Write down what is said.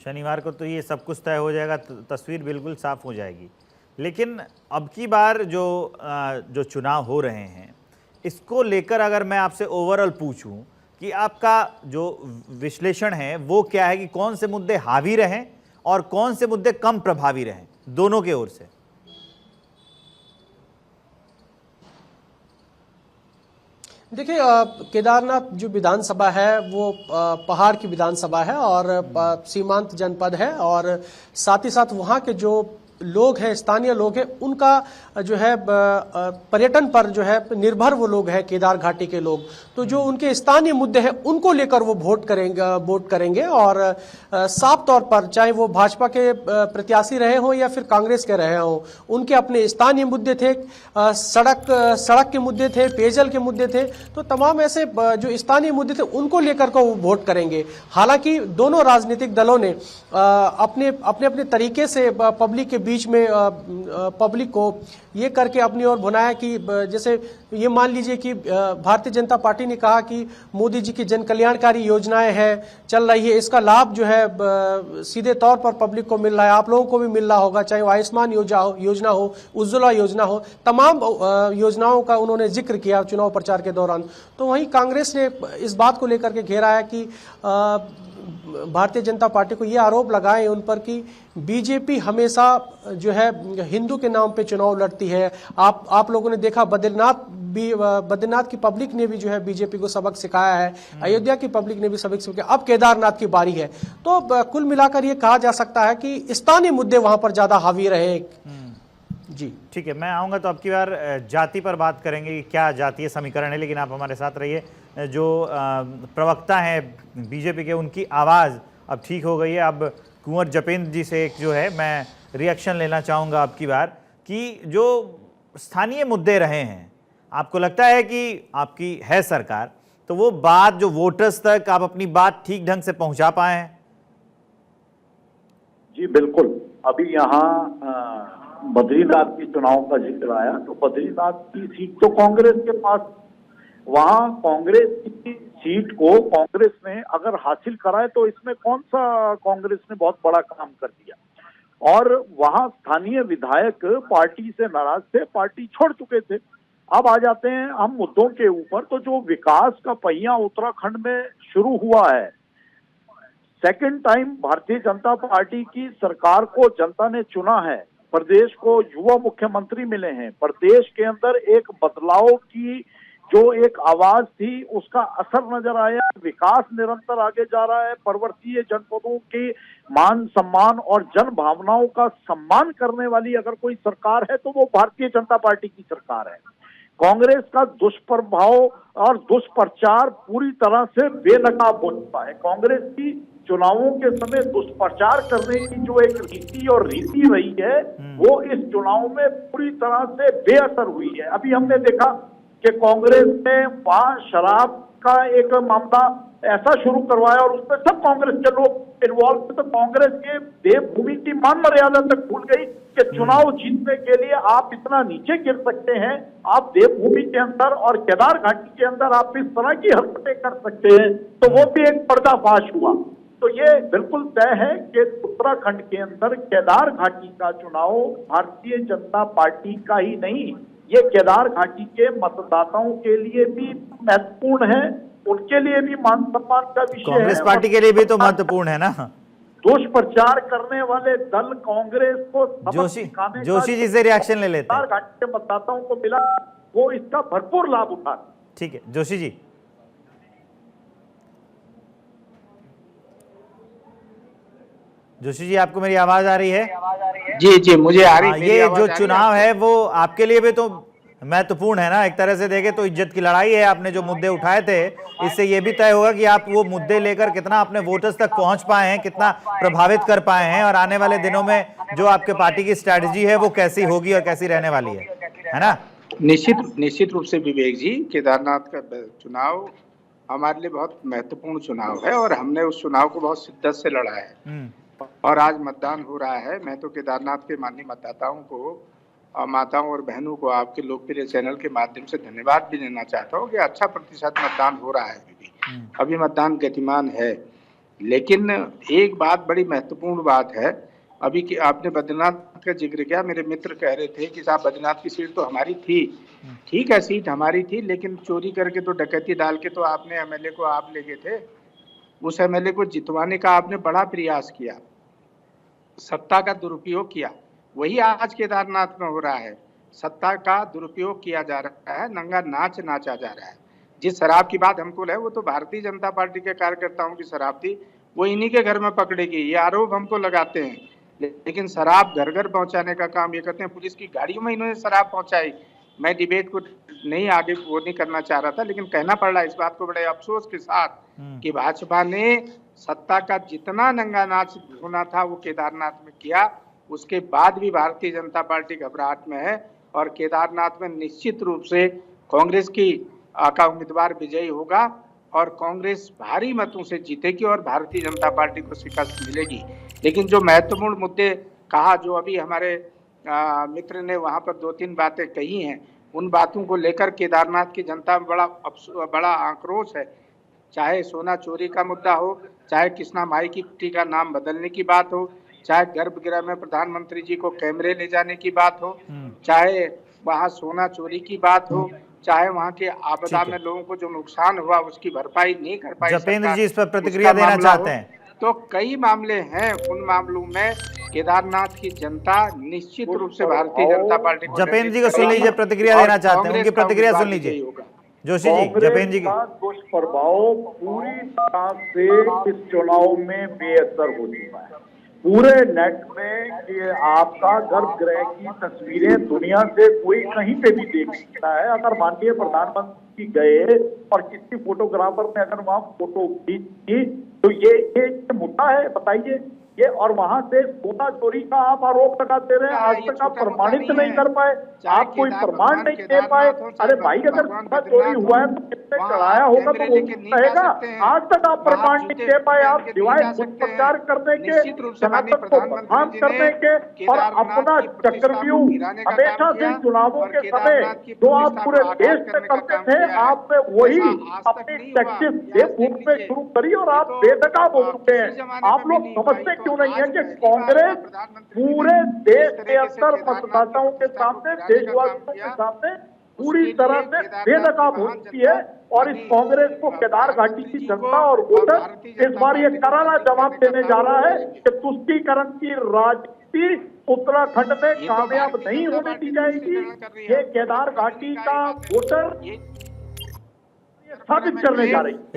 शनिवार को तो ये सब कुछ तय हो जाएगा, तस्वीर बिल्कुल साफ हो जाएगी। लेकिन अब की बार जो चुनाव हो रहे हैं, इसको लेकर अगर मैं आपसे ओवरऑल पूछूं कि आपका जो विश्लेषण है वो क्या है कि कौन से मुद्दे हावी रहें और कौन से मुद्दे कम प्रभावी रहें, दोनों के ओर से? देखिए, केदारनाथ जो विधानसभा है वो पहाड़ की विधानसभा है और सीमांत जनपद है, और साथ ही साथ वहाँ के जो लोग हैं, स्थानीय लोग हैं, उनका जो है पर्यटन पर जो है निर्भर वो लोग हैं, केदार घाटी के लोग। तो जो उनके स्थानीय मुद्दे हैं उनको लेकर वो वोट करेंगे और साफ तौर पर चाहे वो भाजपा के प्रत्याशी रहे हों या फिर कांग्रेस के रहे हों, उनके अपने स्थानीय मुद्दे थे, सड़क के मुद्दे थे, पेयजल के मुद्दे थे। तो तमाम ऐसे जो स्थानीय मुद्दे थे उनको लेकर को वो वोट करेंगे। हालांकि दोनों राजनीतिक दलों ने अपने अपने तरीके से पब्लिक के बीच में पब्लिक को ये करके अपनी ओर भुनाया कि जैसे ये मान लीजिए कि भारतीय जनता पार्टी ने कहा कि मोदी जी की जन कल्याणकारी योजनाएं हैं चल रही है, इसका लाभ जो है सीधे तौर पर पब्लिक को मिल रहा है, आप लोगों को भी मिल रहा होगा, चाहे वो आयुष्मान योजना हो, उज्ज्वला योजना हो, तमाम योजनाओं का उन्होंने जिक्र किया चुनाव प्रचार के दौरान। तो वहीं कांग्रेस ने इस बात को लेकर के घेरा है कि भारतीय जनता पार्टी को ये आरोप लगाए उन पर कि बीजेपी हमेशा जो है हिंदू के नाम पे चुनाव लड़ती है। आप लोगों ने देखा बद्रीनाथ की पब्लिक ने भी जो है बीजेपी को सबक सिखाया है, अयोध्या की पब्लिक ने भी सबक सिखाया, अब केदारनाथ की बारी है। तो कुल मिलाकर ये कहा जा सकता है कि स्थानीय मुद्दे वहां पर ज्यादा हावी रहे। जी ठीक है, मैं आऊँगा तो अब की बार जाति पर बात करेंगे कि क्या जातीय समीकरण है, लेकिन आप हमारे साथ रहिए। जो प्रवक्ता हैं बीजेपी के, उनकी आवाज़ अब ठीक हो गई है। अब कुंवर जपेंद्र जी से एक जो है मैं रिएक्शन लेना चाहूँगा अब की बार कि जो स्थानीय मुद्दे रहे हैं, आपको लगता है कि आपकी है सरकार तो वो बात जो वोटर्स तक आप अपनी बात ठीक ढंग से पहुँचा पाए हैं? जी बिल्कुल। अभी यहाँ बद्रीनाथ के चुनाव का जिक्र आया, तो बद्रीनाथ की सीट तो कांग्रेस के पास, वहां कांग्रेस की सीट को कांग्रेस ने अगर हासिल कराए तो इसमें कौन सा कांग्रेस ने बहुत बड़ा काम कर दिया। और वहां स्थानीय विधायक पार्टी से नाराज थे, पार्टी छोड़ चुके थे। अब आ जाते हैं हम मुद्दों के ऊपर। तो जो विकास का पहिया उत्तराखंड में शुरू हुआ है, second time Bharatiya Janata party की सरकार को जनता ने चुना है, प्रदेश को युवा मुख्यमंत्री मिले हैं, प्रदेश के अंदर एक बदलाव की जो एक आवाज थी उसका असर नजर आया, विकास निरंतर आगे जा रहा है, पर्वतीय जनपदों की मान सम्मान और जन भावनाओं का सम्मान करने वाली अगर कोई सरकार है तो वो भारतीय जनता पार्टी की सरकार है। कांग्रेस का दुष्प्रभाव और दुष्प्रचार पूरी तरह से बेनकाब हो चुका है। कांग्रेस की चुनावों के समय दुष्प्रचार करने की जो एक रीति और रीति रही है वो इस चुनाव में पूरी तरह से बेअसर हुई है। अभी हमने देखा कि कांग्रेस ने वहां शराब का एक मामला ऐसा शुरू करवाया और उसमें सब कांग्रेस के लोग इन्वॉल्व थे। तो कांग्रेस के देवभूमि की मान मर्यादा तक भूल गई कि चुनाव जीतने के लिए आप इतना नीचे गिर सकते हैं, आप देवभूमि के अंदर और केदार घाटी के अंदर आप इस तरह की हरकतें कर सकते हैं। तो वो भी एक पर्दाफाश हुआ। तो ये बिल्कुल तय है कि उत्तराखंड के अंदर केदार घाटी का चुनाव भारतीय जनता पार्टी का ही नहीं, ये केदार घाटी के मतदाताओं के लिए भी महत्वपूर्ण है, उनके लिए भी मान सम्मान का विषय है। कांग्रेस पार्टी के लिए भी तो महत्वपूर्ण है ना। दुष्प्रचार करने वाले दल कांग्रेस को जोशी जी से रिएक्शन ले लेते हैं। केदार घाटी के मतदाताओं को मिला, वो इसका भरपूर लाभ उठा। ठीक है जोशी जी। जोशी जी, आपको मेरी आवाज आ रही है? जी जी, मुझे आ रही है। ये जो चुनाव है वो आपके लिए भी तो महत्वपूर्ण है ना, एक तरह से देखे तो इज्जत की लड़ाई है। आपने जो मुद्दे उठाए थे, इससे ये भी तय होगा कि आप वो मुद्दे लेकर कितना अपने वोटर्स तक पहुंच पाए हैं, कितना प्रभावित कर पाए हैं, और आने वाले दिनों में जो आपके पार्टी की स्ट्रैटेजी है वो कैसी होगी और कैसी रहने वाली है ना? निश्चित रूप से विवेक जी, केदारनाथ का चुनाव हमारे लिए बहुत महत्वपूर्ण चुनाव है और हमने उस चुनाव को बहुत शिद्दत से लड़ा है। और आज मतदान हो रहा है। मैं तो केदारनाथ के माननीय मतदाताओं को, माताओं और बहनों को आपके लोकप्रिय चैनल के माध्यम से धन्यवाद भी देना चाहता हूँ कि अच्छा प्रतिशत मतदान हो रहा है। अभी मतदान गतिमान है। लेकिन एक बात बड़ी महत्वपूर्ण बात है, अभी कि आपने बद्रीनाथ का जिक्र किया, मेरे मित्र कह रहे थे कि साहब बद्रीनाथ की सीट तो हमारी थी। ठीक है, सीट हमारी थी, लेकिन चोरी करके तो, डकैती डाल के तो आपने एमएलए को आप ले गए थे। उस एमएलए को जितवाने का आपने बड़ा प्रयास किया, सत्ता का दुरुपयोग किया। वही आज केदारनाथ में हो रहा है, सत्ता का दुरुपयोग किया जा रहा है, नंगा नाच नाचा जा रहा है। जिस शराब की बात हमको है, वो तो भारतीय जनता पार्टी के कार्यकर्ताओं की शराब थी, वो इन्हीं के घर में पकड़ेगी, ये आरोप हमको लगाते हैं। लेकिन शराब घर घर पहुंचाने का काम ये करते हैं। पुलिस की गाड़ियों में इन्होंने शराब पहुंचाई। मैं डिबेट को नहीं आगे वो नहीं करना चाह रहा था, लेकिन कहना पड़ रहा है इस बात को बड़े अफसोस के साथ कि भाजपा ने सत्ता का जितना नंगा नाच होना था वो केदारनाथ में किया। उसके बाद भी भारतीय जनता पार्टी घबराहट में है और केदारनाथ में निश्चित रूप से कांग्रेस की का उम्मीदवार विजयी होगा और कांग्रेस भारी मतों से जीतेगी और भारतीय जनता पार्टी को शिकस्त मिलेगी। लेकिन जो महत्वपूर्ण मुद्दे कहा, जो अभी हमारे मित्र ने वहां पर 2-3 बातें कही हैं, उन बातों को लेकर केदारनाथ की जनता में बड़ा आक्रोश है। चाहे सोना चोरी का मुद्दा हो, चाहे कृष्णा माई की कुटी का नाम बदलने की बात हो, चाहे गर्भगृह में प्रधानमंत्री जी को कैमरे ले जाने की बात हो, चाहे वहां सोना चोरी की बात हो, चाहे वहां के आपदा में लोगों को जो नुकसान हुआ उसकी भरपाई नहीं कर पाई। जपेंद्र जी इस पर प्रतिक्रिया देना चाहते हैं? तो कई मामले हैं, उन मामलों में केदारनाथ की जनता निश्चित रूप से भारतीय जनता पार्टी को। जपेंद्र जी को सुन लीजिए, प्रतिक्रिया देना चाहते हैं, उनकी प्रतिक्रिया सुन लीजिए। जोशी जी, जपेंद्र जी का दुष्प्रभाव पूरी तरह से इस चुनाव में बेअसर हो चुका है। पूरे नेट में कि आपका गर्भगृह की तस्वीरें दुनिया से कोई कहीं पे भी देख सकता है। अगर माननीय प्रधानमंत्री गए और किसी फोटोग्राफर ने अगर वहां फोटो खींची तो ये मुद्दा है, बताइए ये। और वहां से सोना चोरी का आप आरोप लगाते रहे, आज तक आप प्रमाणित नहीं कर पाए, आप कोई प्रमाण नहीं दे पाए। अरे भाई, अगर सोना चोरी हुआ है तो किसने चढ़ाया होगा तो वो कहेगा, आज तक आप प्रमाण नहीं दे पाए। आप सिवाय प्रचार करने के, सनातन को बदनाम करने के और अपना चक्रव्यूह हमेशा से चुनावों के समय जो आप पूरे देश में करते थे, आपने वही अपनी टैक्टिस देशभूमि में शुरू करी और आप बेनकाब हो चुके हैं। आप लोग समझते क्यों नहीं है कि कांग्रेस पूरे देश के अंदर मतदाताओं के सामने, देशवासियों के सामने पूरी तरह से बेनकाब हो चुकी है। और इस कांग्रेस को केदार घाटी की जनता और वोटर इस बार ये करारा जवाब देने जा रहा है कि तुष्टीकरण की राजनीति उत्तराखंड में कामयाब नहीं होने दी जाएगी। ये केदार घाटी का वोटर साबित करने जा रही है।